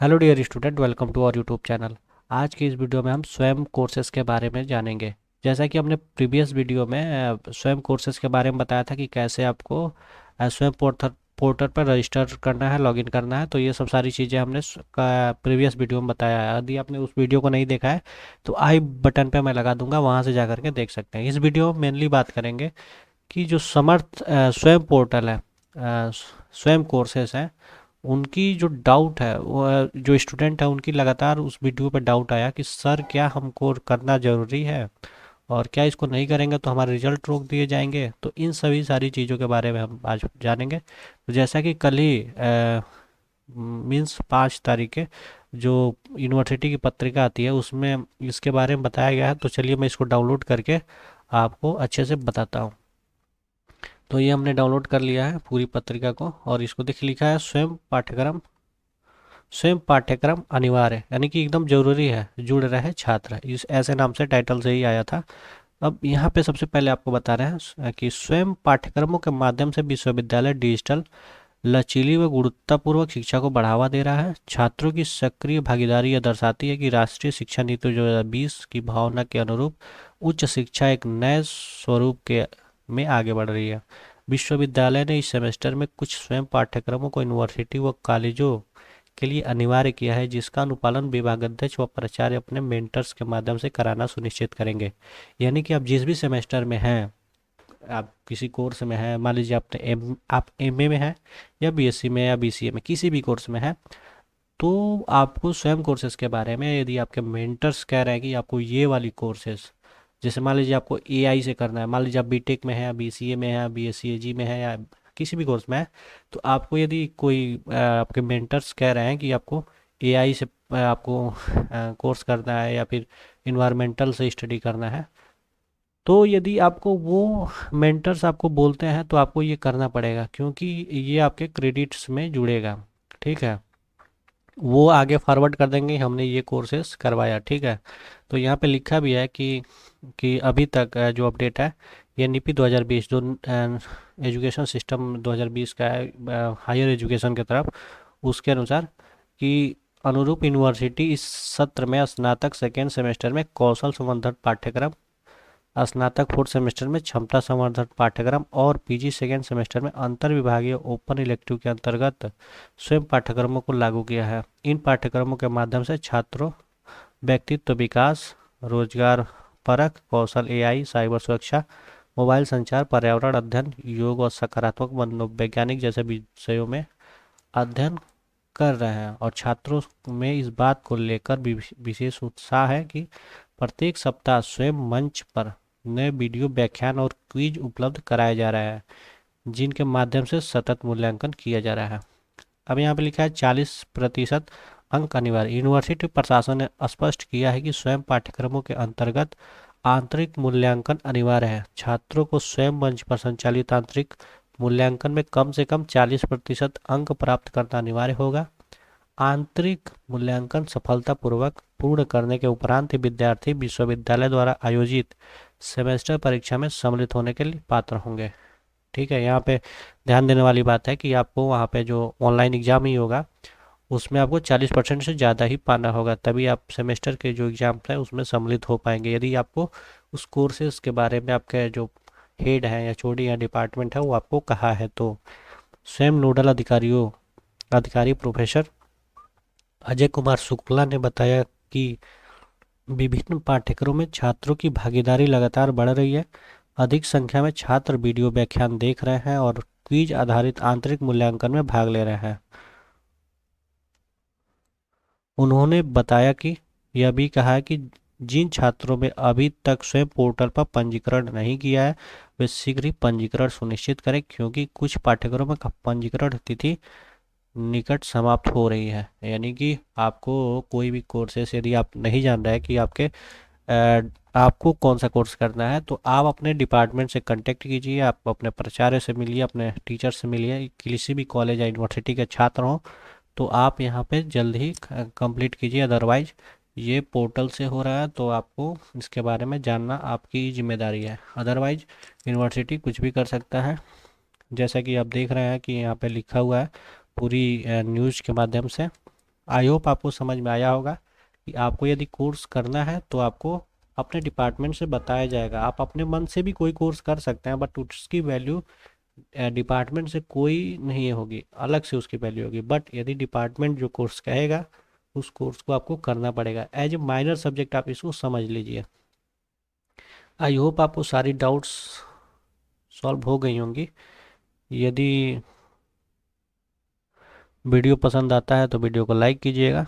Hello dear student, welcome to our YouTube channel. आज की इस वीडियो में हम स्वयं कोर्सेज के बारे में जानेंगे। जैसा कि हमने प्रीवियस वीडियो में स्वयं कोर्सेज के बारे में बताया था कि कैसे आपको स्वयं पोर्टल पर रजिस्टर करना है, लॉगिन करना है। तो ये सब सारी चीज़ें हमने प्रीवियस वीडियो में बताया है। यदि आपने उस वीडियो को नहीं देखा है तो आई बटन पे मैं लगा दूंगा, वहाँ से जा करके देख सकते हैं। इस वीडियो में मेनली बात करेंगे कि जो समर्थ स्वयं पोर्टल है, स्वयं कोर्सेज हैं, उनकी जो डाउट है वो जो स्टूडेंट है उनकी लगातार उस वीडियो पे डाउट आया कि सर क्या हमको करना ज़रूरी है और क्या इसको नहीं करेंगे तो हमारे रिजल्ट रोक दिए जाएंगे। तो इन सभी सारी चीज़ों के बारे में हम आज जानेंगे। तो जैसा कि कल ही मीन्स 5 तारीख के जो यूनिवर्सिटी की पत्रिका आती है उसमें इसके बारे में बताया गया है। तो चलिए मैं इसको डाउनलोड करके आपको अच्छे से बताता हूँ। तो ये हमने डाउनलोड कर लिया है पूरी पत्रिका को, और इसको देख लिखा है स्वयं पाठ्यक्रम अनिवार्य है, यानी कि एकदम जरूरी है, जुड़ रहे छात्र, इस ऐसे नाम से टाइटल से ही आया था। अब यहाँ पे सबसे पहले आपको बता रहे हैं कि स्वयं पाठ्यक्रमों के माध्यम से विश्वविद्यालय डिजिटल, लचीली व गुणवत्तापूर्वक शिक्षा को बढ़ावा दे रहा है। छात्रों की सक्रिय भागीदारी यह दर्शाती है कि राष्ट्रीय शिक्षा नीति 2020 की भावना के अनुरूप उच्च शिक्षा एक नए स्वरूप के में आगे बढ़ रही है। विश्वविद्यालय ने इस सेमेस्टर में कुछ स्वयं पाठ्यक्रमों को यूनिवर्सिटी व कॉलेजों के लिए अनिवार्य किया है, जिसका अनुपालन विभागाध्यक्ष व प्राचार्य अपने मेंटर्स के माध्यम से कराना सुनिश्चित करेंगे। यानी कि आप जिस भी सेमेस्टर में हैं, आप किसी कोर्स में हैं, मान लीजिए आप एमए में हैं या बीएससी में या बीसीए में, किसी भी कोर्स में हैं, तो आपको स्वयं कोर्सेज के बारे में, यदि आपके मेंटर्स कह रहे हैं कि आपको ये वाली कोर्सेज, जैसे मान लीजिए आपको एआई से करना है, मान लीजिए आप बीटेक में है या बीसीए में है या बीएससीजी में है या किसी भी कोर्स में है, तो आपको यदि कोई आपके मेंटर्स कह रहे हैं कि आपको एआई से आपको कोर्स करना है या फिर इन्वायरमेंटल से स्टडी करना है, तो यदि आपको वो मेंटर्स आपको बोलते हैं तो आपको ये करना पड़ेगा, क्योंकि ये आपके क्रेडिट्स में जुड़ेगा। ठीक है, वो आगे फॉरवर्ड कर देंगे हमने ये कोर्सेज करवाया। ठीक है, तो यहाँ पे लिखा भी है कि अभी तक जो अपडेट है, ये नीपी 2020 जो एजुकेशन सिस्टम 2020 का है हायर एजुकेशन की तरफ, उसके अनुसार कि अनुरूप यूनिवर्सिटी इस सत्र में स्नातक सेकेंड सेमेस्टर में कौशल संवर्धन पाठ्यक्रम, स्नातक फोर्थ सेमेस्टर में क्षमता संवर्धन पाठ्यक्रम और पीजी सेकेंड सेमेस्टर में अंतर विभागीय ओपन इलेक्टिव के अंतर्गत स्वयं पाठ्यक्रमों को लागू किया है। इन पाठ्यक्रमों के माध्यम से छात्रों व्यक्तित्व विकास, रोजगार परक कौशल, एआई, साइबर सुरक्षा, मोबाइल संचार, पर्यावरण अध्ययन, योग और सकारात्मक मनोवैज्ञानिक जैसे विषयों में अध्ययन कर रहे हैं। और छात्रों में इस बात को लेकर भी विशेष उत्साह है कि प्रत्येक सप्ताह स्वयं मंच पर नए वीडियो व्याख्यान और क्विज उपलब्ध कराए जा रहे हैं, जिनके माध्यम से सतत मूल्यांकन किया जा रहा है। अब यहाँ पे लिखा है 40% अंक अनिवार्य। यूनिवर्सिटी प्रशासन ने स्पष्ट किया है कि स्वयं पाठ्यक्रमों के अंतर्गत आंतरिक मूल्यांकन अनिवार्य है। छात्रों को स्वयं मंच पर संचालित आंतरिक मूल्यांकन में कम से कम 40% अंक प्राप्त करना अनिवार्य होगा। आंतरिक मूल्यांकन सफलतापूर्वक पूर्ण करने के उपरांत ही विद्यार्थी विश्वविद्यालय द्वारा आयोजित सेमेस्टर परीक्षा में सम्मिलित होने के लिए पात्र होंगे। ठीक है, यहाँ पे ध्यान देने वाली बात है कि आपको वहाँ पे जो ऑनलाइन एग्ज़ाम ही होगा उसमें आपको 40% से ज़्यादा ही पाना होगा, तभी आप सेमेस्टर के जो एग्ज़ाम है उसमें सम्मिलित हो पाएंगे। यदि आपको उस कोर्सेज के बारे में आपके जो हेड हैं या छोड़ी या डिपार्टमेंट है वो आपको कहा है तो। स्वयं नोडल अधिकारी प्रोफेसर अजय कुमार शुक्ला ने बताया कि विभिन्न पाठ्यक्रमों में छात्रों की भागीदारी लगातार बढ़ रही है। अधिक संख्या में छात्र वीडियो व्याख्यान देख रहे हैं और क्विज आधारित आंतरिक मूल्यांकन में भाग ले रहे हैं। उन्होंने बताया कि यह भी कहा है कि जिन छात्रों ने अभी तक स्वयं पोर्टल पर पंजीकरण नहीं किया है वे शीघ्र ही पंजीकरण सुनिश्चित करें, क्योंकि कुछ पाठ्यक्रमों में पंजीकरण तिथि निकट समाप्त हो रही है। यानी कि आपको कोई भी कोर्सेस यदि आप नहीं जान रहे हैं कि आपको कौन सा कोर्स करना है, तो आप अपने डिपार्टमेंट से कांटेक्ट कीजिए, आप अपने प्राचार्य से मिलिए, अपने टीचर से मिलिए। किसी भी कॉलेज या यूनिवर्सिटी के छात्र हों तो आप यहाँ पे जल्द ही कंप्लीट कीजिए, अदरवाइज ये पोर्टल से हो रहा है तो आपको इसके बारे में जानना आपकी जिम्मेदारी है। अदरवाइज यूनिवर्सिटी कुछ भी कर सकता है। जैसा कि आप देख रहे हैं कि यहाँ पे लिखा हुआ है पूरी न्यूज़ के माध्यम से। आई होप आपको समझ में आया होगा कि आपको यदि कोर्स करना है तो आपको अपने डिपार्टमेंट से बताया जाएगा। आप अपने मन से भी कोई कोर्स कर सकते हैं, बट उसकी वैल्यू डिपार्टमेंट से कोई नहीं होगी, अलग से उसकी वैल्यू होगी। बट यदि डिपार्टमेंट जो कोर्स कहेगा उस कोर्स को आपको करना पड़ेगा। एज ए माइनर सब्जेक्ट आप इसको समझ लीजिए। आई होप आपको सारी डाउट्स सॉल्व हो गई होंगी। यदि वीडियो पसंद आता है तो वीडियो को लाइक कीजिएगा।